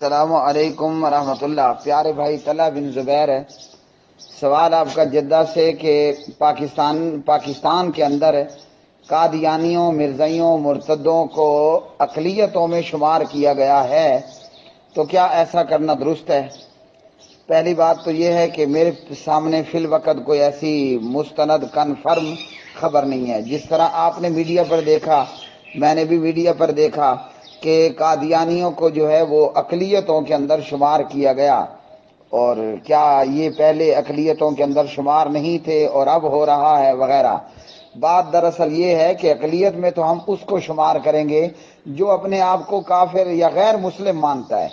السلام علیکم ورحمۃ اللہ۔ پیارے بھائی طلحہ بن زبیر ہے، سوال آپ کا جدہ سے کہ پاکستان کے اندر قادیانیوں، مرزائیوں، مرتدوں کو اقلیتوں میں شمار کیا گیا ہے، تو کیا ایسا کرنا درست ہے؟ پہلی بات تو یہ ہے کہ میرے سامنے فی الوقت کوئی ایسی مستند کنفرم خبر نہیں ہے۔ جس طرح آپ نے میڈیا پر دیکھا، میں نے بھی میڈیا پر دیکھا کہ قادیانیوں کو جو ہے وہ اقلیتوں کے اندر شمار کیا گیا، اور کیا یہ پہلے اقلیتوں کے اندر شمار نہیں تھے اور اب ہو رہا ہے وغیرہ۔ بات دراصل یہ ہے کہ اقلیت میں تو ہم اس کو شمار کریں گے جو اپنے آپ کو کافر یا غیر مسلم مانتا ہے،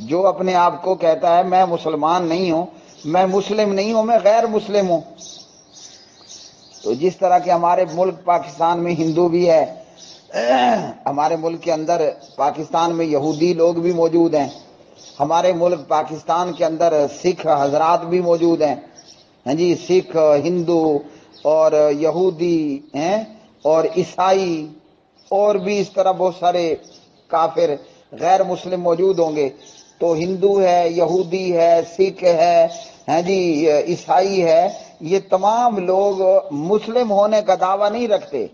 جو اپنے آپ کو کہتا ہے میں مسلمان نہیں ہوں، میں مسلم نہیں ہوں، میں غیر مسلم ہوں۔ تو جس طرح کہ ہمارے ملک پاکستان میں ہندو بھی ہے، ہمارے ملک کے اندر پاکستان میں یہودی لوگ بھی موجود ہیں، ہمارے ملک پاکستان کے اندر سکھ حضرات بھی موجود ہیں، ہاں جی، سکھ، ہندو اور یہودی ہیں اور عیسائی اور بھی اس طرح بہت سارے کافر غیر مسلم موجود ہوں گے۔ تو ہندو ہے، یہودی ہے، سکھ ہے، ہاں جی، عیسائی ہے، یہ تمام لوگ مسلم ہونے کا دعویٰ نہیں رکھتے،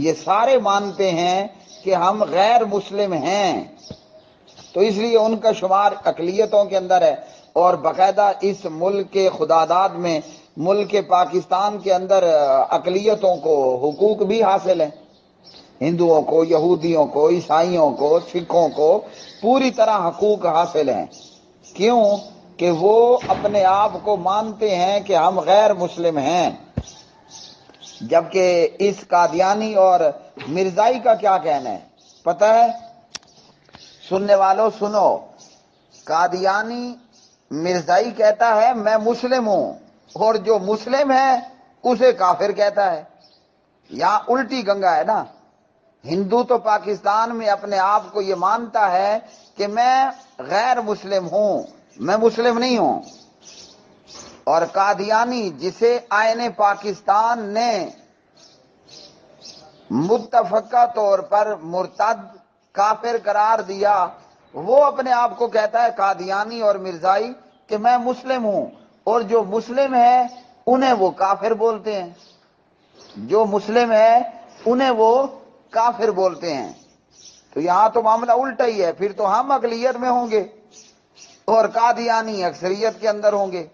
یہ سارے مانتے ہیں کہ ہم غیر مسلم ہیں، تو اس لیے ان کا شمار اقلیتوں کے اندر ہے۔ اور باقاعدہ اس ملک کے خداداد میں، ملک پاکستان کے اندر اقلیتوں کو حقوق بھی حاصل ہیں، ہندوؤں کو، یہودیوں کو، عیسائیوں کو، سکھوں کو پوری طرح حقوق حاصل ہیں۔ کیوں؟ کہ وہ اپنے آپ کو مانتے ہیں کہ ہم غیر مسلم ہیں۔ جبکہ اس قادیانی اور مرزائی کا کیا کہنا ہے پتہ ہے؟ سننے والوں سنو، قادیانی مرزائی کہتا ہے میں مسلم ہوں، اور جو مسلم ہے اسے کافر کہتا ہے۔ یہاں الٹی گنگا ہے نا۔ ہندو تو پاکستان میں اپنے آپ کو یہ مانتا ہے کہ میں غیر مسلم ہوں، میں مسلم نہیں ہوں، اور قادیانی جسے آئین پاکستان نے متفقہ طور پر مرتد کافر قرار دیا، وہ اپنے آپ کو کہتا ہے قادیانی اور مرزائی کہ میں مسلم ہوں، اور جو مسلم ہے انہیں وہ کافر بولتے ہیں، جو مسلم ہے انہیں وہ کافر بولتے ہیں۔ تو یہاں تو معاملہ الٹا ہی ہے، پھر تو ہم اقلیت میں ہوں گے اور قادیانی اکثریت کے اندر ہوں گے۔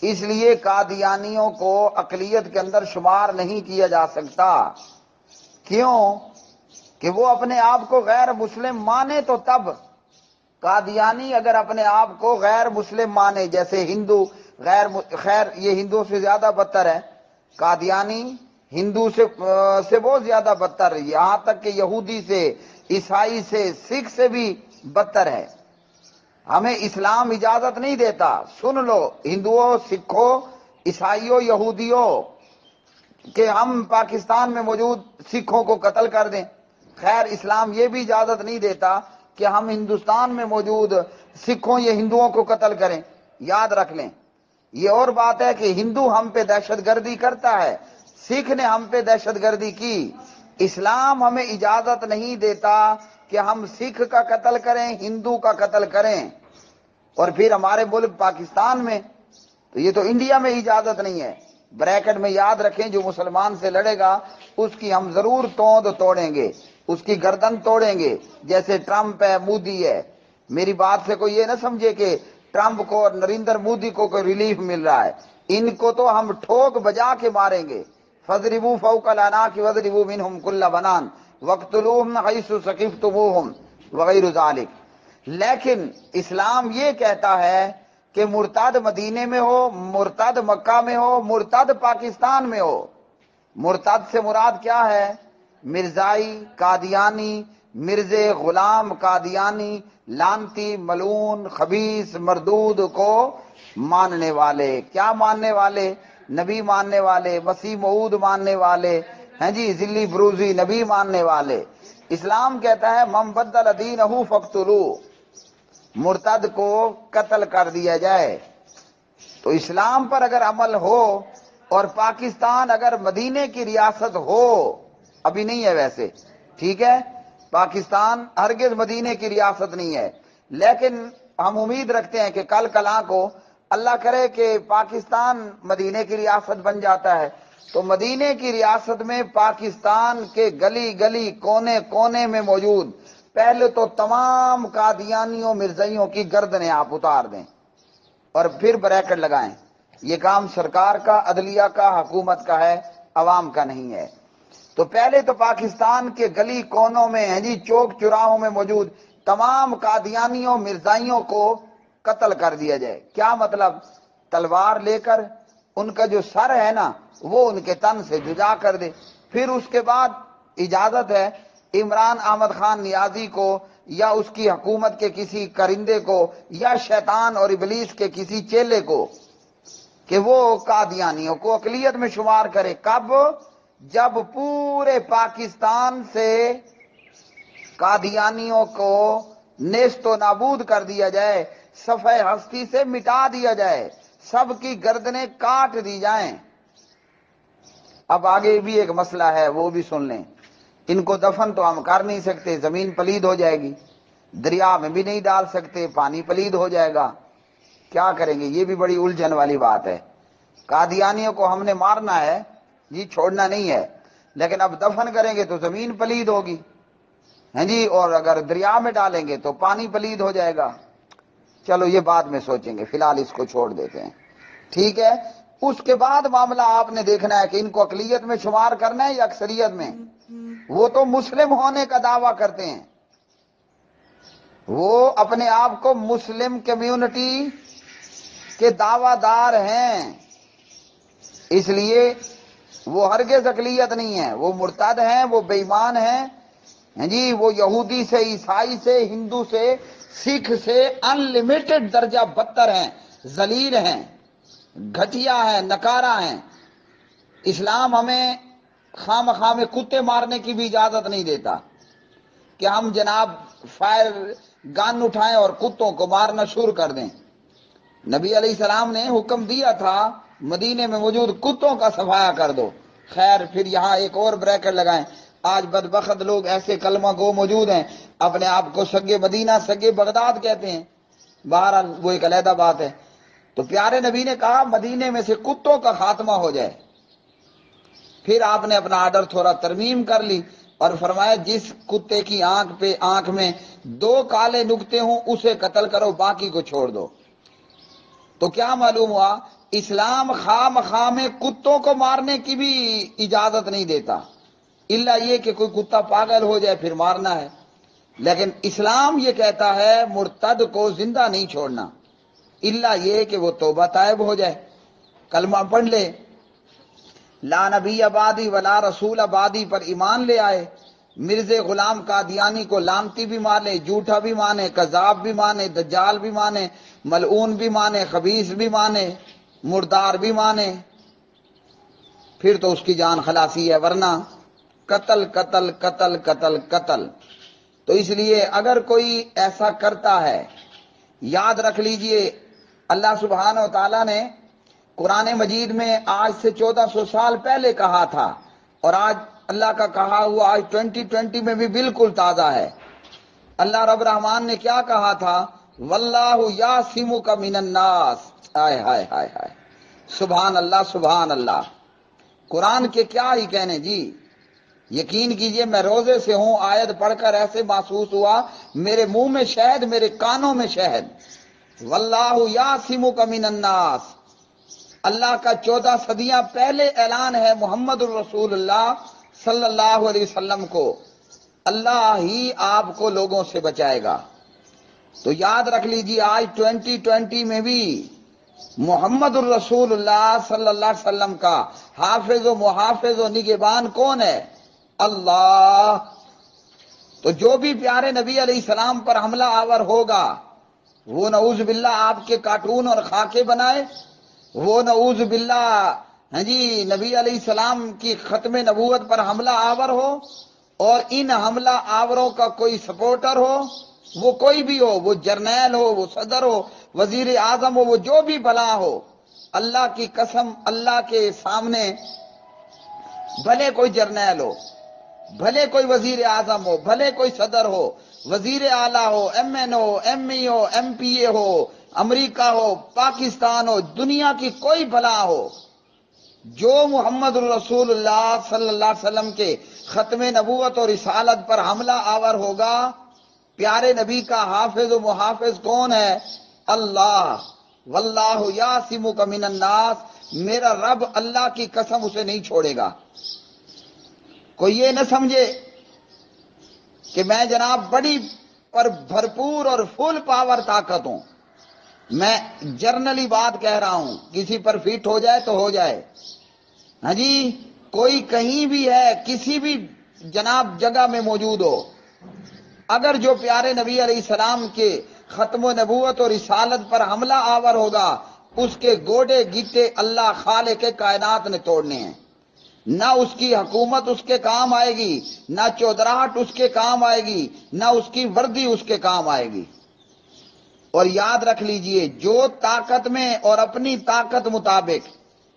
اس لیے قادیانیوں کو اقلیت کے اندر شمار نہیں کیا جا سکتا۔ کیوں؟ کہ وہ اپنے آپ کو غیر مسلم مانے تو تب۔ قادیانی اگر اپنے آپ کو غیر مسلم مانے، جیسے ہندو خیر یہ ہندو سے زیادہ بدتر ہے، قادیانی ہندو سے بہت زیادہ بدتر ہے، یہاں تک کہ یہودی سے، عیسائی سے، سکھ سے بھی بدتر ہے۔ ہمیں اسلام اجازت نہیں دیتا، سن لو ہندوؤں، سکھوں، عیسائیوں، یہودیوں، کہ ہم پاکستان میں موجود سکھوں کو قتل کر دیں۔ خیر اسلام یہ بھی اجازت نہیں دیتا کہ ہم ہندوستان میں موجود سکھوں یا ہندوؤں کو قتل کریں۔ یاد رکھ لیں، یہ اور بات ہے کہ ہندو ہم پہ دہشت گردی کرتا ہے، سکھ نے ہم پہ دہشت گردی کی، اسلام ہمیں اجازت نہیں دیتا کہ ہم سکھ کا قتل کریں، ہندو کا قتل کریں۔ اور پھر ہمارے ملک پاکستان میں تو یہ تو انڈیا میں اجازت نہیں ہے۔ بریکٹ میں یاد رکھیں، جو مسلمان سے لڑے گا اس کی ہم ضرور توند توڑیں گے، اس کی گردن توڑیں گے، جیسے ٹرمپ ہے، مودی ہے۔ میری بات سے کوئی یہ نہ سمجھے کہ ٹرمپ کو اور نریندر مودی کو کوئی ریلیف مل رہا ہے، ان کو تو ہم ٹھوک بجا کے ماریں گے۔ فَاضْرِبُوا فَوْقَ الْأَعْنَاقِ وَاضْرِبُوا مِنْهُمْ كُلَّ بَنَانٍ وَاقْتُلُوهُمْ حَيْثُ ثَقِفْتُمُوهُمْ وغیر ذالک۔ لیکن اسلام یہ کہتا ہے کہ مرتد مدینے میں ہو، مرتد مکہ میں ہو، مرتد پاکستان میں ہو۔ مرتد سے مراد کیا ہے؟ مرزائی، قادیانی، مرزے غلام قادیانی، لانتی، ملعون، خبیث، مردود کو ماننے والے۔ کیا ماننے والے؟ نبی ماننے والے، مسیح موعود ماننے والے، ہیں جی، ذلی بروزی نبی ماننے والے۔ اسلام کہتا ہے من بدل دینہ فاقتلوہ، مرتد کو قتل کر دیا جائے۔ تو اسلام پر اگر عمل ہو، اور پاکستان اگر مدینے کی ریاست ہو، ابھی نہیں ہے ویسے، ٹھیک ہے، پاکستان ہرگز مدینے کی ریاست نہیں ہے، لیکن ہم امید رکھتے ہیں کہ کل کلاں کو اللہ کرے کہ پاکستان مدینے کی ریاست بن جاتا ہے تو مدینے کی ریاست میں پاکستان کے گلی گلی کونے کونے میں موجود پہلے تو تمام قادیانیوں مرزائیوں کی گردنیں آپ اتار دیں اور پھر بریکٹ لگائیں۔ یہ کام سرکار کا، عدلیہ کا، حکومت کا ہے، عوام کا نہیں ہے۔ تو پہلے تو پاکستان کے گلی کونوں میں جی چوک چراہوں میں موجود تمام قادیانیوں مرزائیوں کو قتل کر دیا جائے۔ کیا مطلب؟ تلوار لے کر ان کا جو سر ہے نا وہ ان کے تن سے جدا کر دے۔ پھر اس کے بعد اجازت ہے عمران احمد خان نیازی کو یا اس کی حکومت کے کسی کرندے کو یا شیطان اور ابلیس کے کسی چیلے کو کہ وہ قادیانیوں کو اقلیت میں شمار کرے۔ کب؟ جب پورے پاکستان سے قادیانیوں کو نیست و نابود کر دیا جائے، صفحہ ہستی سے مٹا دیا جائے، سب کی گردنیں کاٹ دی جائیں۔ اب آگے بھی ایک مسئلہ ہے، وہ بھی سن لیں۔ ان کو دفن تو ہم کر نہیں سکتے، زمین پلید ہو جائے گی، دریا میں بھی نہیں ڈال سکتے، پانی پلید ہو جائے گا، کیا کریں گے؟ یہ بھی بڑی الجھن والی بات ہے۔ قادیانیوں کو ہم نے مارنا ہے جی، چھوڑنا نہیں ہے، لیکن اب دفن کریں گے تو زمین پلید ہوگی ہیں جی، اور اگر دریا میں ڈالیں گے تو پانی پلید ہو جائے گا۔ چلو یہ بعد میں سوچیں گے، فی الحال اس کو چھوڑ دیتے ہیں، ٹھیک ہے۔ اس کے بعد معاملہ آپ نے دیکھنا ہے کہ ان کو اقلیت میں شمار کرنا ہے یا اکثریت میں۔ وہ تو مسلم ہونے کا دعویٰ کرتے ہیں، وہ اپنے آپ کو مسلم کمیونٹی کے دعویٰ دار ہیں، اس لیے وہ ہرگز اقلیت نہیں ہے، وہ مرتد ہیں، وہ بے ایمان ہیں جی، وہ یہودی سے، عیسائی سے، ہندو سے، سکھ سے ان لمیٹڈ درجہ بدتر ہیں، ذلیل ہیں، گھٹیا ہیں، نکارا ہیں۔ اسلام ہمیں خام خام کتے مارنے کی بھی اجازت نہیں دیتا کہ ہم جناب فائر گن اٹھائیں اور کتوں کو مارنا شروع کر دیں۔ نبی علیہ السلام نے حکم دیا تھا مدینے میں موجود کتوں کا صفایا کر دو۔ خیر پھر یہاں ایک اور بریکٹ لگائیں، آج بدبخت لوگ ایسے کلمہ گو موجود ہیں اپنے آپ کو سگے مدینہ سگے بغداد کہتے ہیں، بہرحال وہ ایک علیحدہ بات ہے۔ تو پیارے نبی نے کہا مدینے میں سے کتوں کا خاتمہ ہو جائے۔ پھر آپ نے اپنا آرڈر تھوڑا ترمیم کر لی اور فرمایا جس کتے کی آنکھ میں 2 کالے نقطے ہوں اسے قتل کرو، باقی کو چھوڑ دو۔ تو کیا معلوم ہوا؟ اسلام خام خام کتوں کو مارنے کی بھی اجازت نہیں دیتا، الا یہ کہ کوئی کتا پاگل ہو جائے پھر مارنا ہے، لیکن اسلام یہ کہتا ہے مرتد کو زندہ نہیں چھوڑنا، الا یہ کہ وہ توبہ طائب ہو جائے، کلمہ پڑھ لے، لا نبی آبادی ولا رسول آبادی پر ایمان لے آئے، مرزا غلام قادیانی کو لانتی بھی مانے، جھوٹا بھی مانے، کذاب بھی مانے، دجال بھی مانے، ملعون بھی مانے، خبیث بھی مانے، مردار بھی مانے، پھر تو اس کی جان خلاصی ہے، ورنہ قتل قتل قتل قتل قتل۔ تو اس لیے اگر کوئی ایسا کرتا ہے، یاد رکھ لیجئے اللہ سبحانہ و تعالیٰ نے قرآن مجید میں آج سے 1400 سال پہلے کہا تھا، اور آج اللہ کا کہا ہوا آج 2020 میں بھی بالکل تازہ ہے۔ اللہ رب رحمان نے کیا کہا تھا؟ واللہ یعصمک من الناس۔ ہائے ہائے ہائے ہائے، سبحان اللہ سبحان اللہ، قرآن کے کیا ہی کہنے جی۔ یقین کیجئے میں روزے سے ہوں، آیت پڑھ کر ایسے محسوس ہوا میرے منہ میں شہد، میرے کانوں میں شہد۔ واللہ یعصمک من الناس، اللہ کا 14 صدیاں پہلے اعلان ہے محمد الرسول اللہ صلی اللہ علیہ وسلم کو، اللہ ہی آپ کو لوگوں سے بچائے گا۔ تو یاد رکھ لیجیے آج 2020 میں بھی محمد الرسول اللہ صلی اللہ علیہ وسلم کا حافظ و محافظ و نگہبان کون ہے؟ اللہ۔ تو جو بھی پیارے نبی علیہ السلام پر حملہ آور ہوگا وہ نعوذ باللہ آپ کے کارٹون اور خاکے بنائے، وہ نعوذ باللہ ہاں جی نبی علیہ السلام کی ختم نبوت پر حملہ آور ہو، اور ان حملہ آوروں کا کوئی سپورٹر ہو، وہ کوئی بھی ہو، وہ جرنیل ہو، وہ صدر ہو، وزیر اعظم ہو، وہ جو بھی بلا ہو، اللہ کی قسم اللہ کے سامنے بھلے کوئی جرنیل ہو، بھلے کوئی وزیر اعظم ہو، بھلے کوئی صدر ہو، وزیر اعلیٰ ہو، ایم این ہو، ایم ای ہو، ایم پی اے ہو، امریکہ ہو، پاکستان ہو، دنیا کی کوئی بلا ہو، جو محمد الرسول اللہ صلی اللہ علیہ وسلم کے ختم نبوت اور رسالت پر حملہ آور ہوگا، پیارے نبی کا حافظ و محافظ کون ہے؟ اللہ، واللہ یعصمک من الناس، میرا رب اللہ کی قسم اسے نہیں چھوڑے گا۔ کوئی یہ نہ سمجھے کہ میں جناب بڑی پر بھرپور اور فل پاور طاقت ہوں، میں جرنلی بات کہہ رہا ہوں، کسی پر فٹ ہو جائے تو ہو جائے۔ ہاں جی، کوئی کہیں بھی ہے، کسی بھی جناب جگہ میں موجود ہو، اگر جو پیارے نبی علیہ السلام کے ختم و نبوت اور رسالت پر حملہ آور ہوگا، اس کے گوڑے گیٹے اللہ خالق کائنات نے توڑنے ہیں۔ نہ اس کی حکومت اس کے کام آئے گی، نہ چودراہٹ اس کے کام آئے گی، نہ اس کی وردی اس کے کام آئے گی۔ اور یاد رکھ لیجئے، جو طاقت میں اور اپنی طاقت مطابق،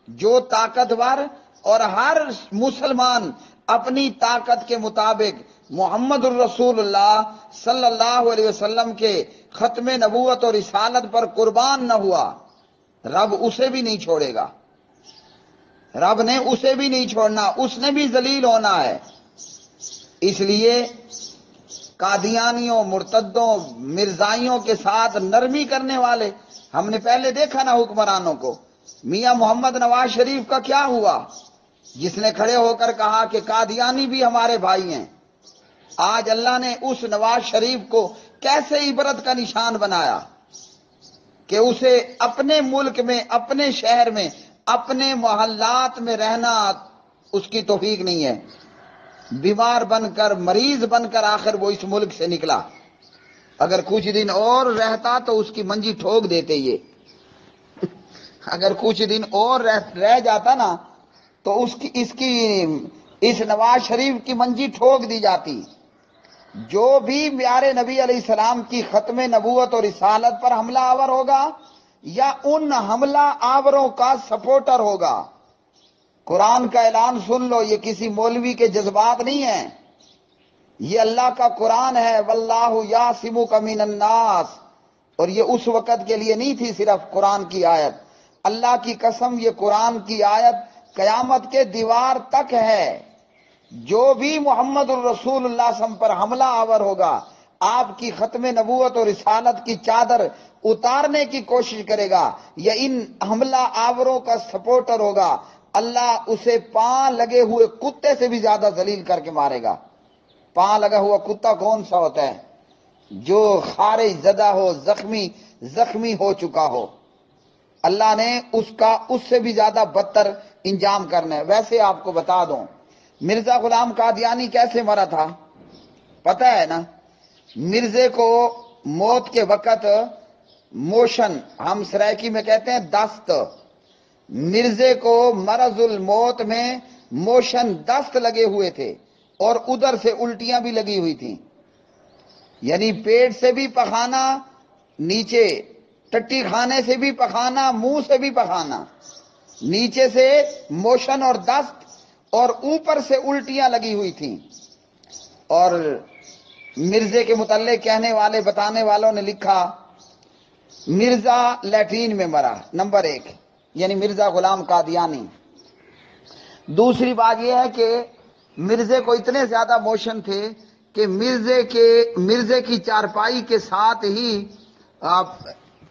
جو طاقتور اور ہر مسلمان اپنی طاقت کے مطابق محمد الرسول اللہ صلی اللہ علیہ وسلم کے ختم نبوت اور رسالت پر قربان نہ ہوا، رب اسے بھی نہیں چھوڑے گا، رب نے اسے بھی نہیں چھوڑنا، اس نے بھی ذلیل ہونا ہے۔ اس لیے قادیانیوں، مرتدوں، مرزائیوں کے ساتھ نرمی کرنے والے، ہم نے پہلے دیکھا نا حکمرانوں کو، میاں محمد نواز شریف کا کیا ہوا، جس نے کھڑے ہو کر کہا کہ قادیانی بھی ہمارے بھائی ہیں۔ آج اللہ نے اس نواز شریف کو کیسے عبرت کا نشان بنایا کہ اسے اپنے ملک میں، اپنے شہر میں، اپنے محلات میں رہنا اس کی توفیق نہیں ہے، بیمار بن کر، مریض بن کر آخر وہ اس ملک سے نکلا۔ اگر کچھ دن اور رہتا تو اس کی منجی ٹھوک دیتے یہ، اگر کچھ دن اور رہ جاتا نا تو اس نواز شریف کی منجی ٹھوک دی جاتی۔ جو بھی پیارے نبی علیہ السلام کی ختم نبوت اور رسالت پر حملہ آور ہوگا یا ان حملہ آوروں کا سپورٹر ہوگا، قرآن کا اعلان سن لو، یہ کسی مولوی کے جذبات نہیں ہیں، یہ اللہ کا قرآن ہے، واللہ یعصمک من الناس۔ اور یہ اس وقت کے لیے نہیں تھی صرف قرآن کی آیت، اللہ کی قسم یہ قرآن کی آیت قیامت کے دیوار تک ہے۔ جو بھی محمد الرسول اللہ صلی اللہ علیہ وسلم پر حملہ آور ہوگا، آپ کی ختم نبوت اور رسالت کی چادر اتارنے کی کوشش کرے گا یا ان حملہ آوروں کا سپورٹر ہوگا، اللہ اسے پاں لگے ہوئے کتے سے بھی زیادہ ذلیل کر کے مارے گا۔ پاں لگا ہوا کتا کون سا ہوتا ہے؟ جو خارج زدہ ہو، زخمی ہو چکا ہو، اللہ نے اس سے بھی زیادہ بدتر انجام کرنا ہے۔ ویسے آپ کو بتا دوں، مرزا غلام قادیانی کیسے مرا تھا پتہ ہے نا؟ مرزے کو موت کے وقت موشن، ہم سرائکی میں کہتے ہیں دست، مرزے کو مرض الموت میں موشن دست لگے ہوئے تھے اور ادھر سے الٹیاں بھی لگی ہوئی تھیں، یعنی پیٹ سے بھی پخانا، نیچے ٹٹی کھانے سے بھی پخانا، منہ سے بھی پخانا، نیچے سے موشن اور دست اور اوپر سے الٹیاں لگی ہوئی تھیں۔ اور مرزے کے متعلق کہنے والے، بتانے والوں نے لکھا مرزا لیٹرین میں مرا، نمبر 1، یعنی مرزا غلام قادیانی۔ دوسری بات یہ ہے کہ مرزے کو اتنے زیادہ موشن تھے کہ مرزے کی چارپائی کے ساتھ ہی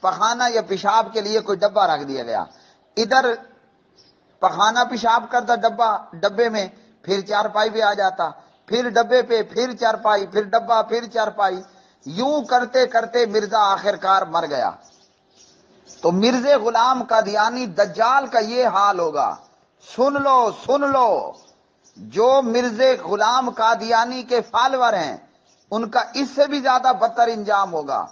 پخانا یا پیشاب کے لیے کوئی ڈبہ رکھ دیا گیا، ادھر پخانا پیشاب کرتا ڈبے میں، پھر چارپائی پہ آ جاتا، پھر ڈبے پہ، پھر چارپائی، پھر ڈبہ، پھر چارپائی، یوں کرتے کرتے مرزا آخر کار مر گیا۔ تو مرزے غلام قادیانی دجال کا یہ حال ہوگا۔ سن لو، جو مرزے غلام قادیانی کے فالور ہیں ان کا اس سے بھی زیادہ بدتر انجام ہوگا،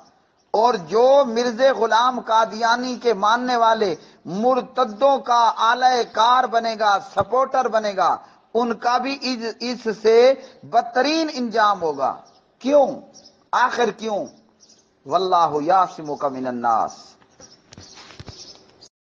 اور جو مرزے غلام قادیانی کے ماننے والے مرتدوں کا آلہ کار بنے گا، سپورٹر بنے گا، ان کا بھی اس سے بدترین انجام ہوگا۔ کیوں؟ آخر کیوں؟ واللہ یعصمک من الناس۔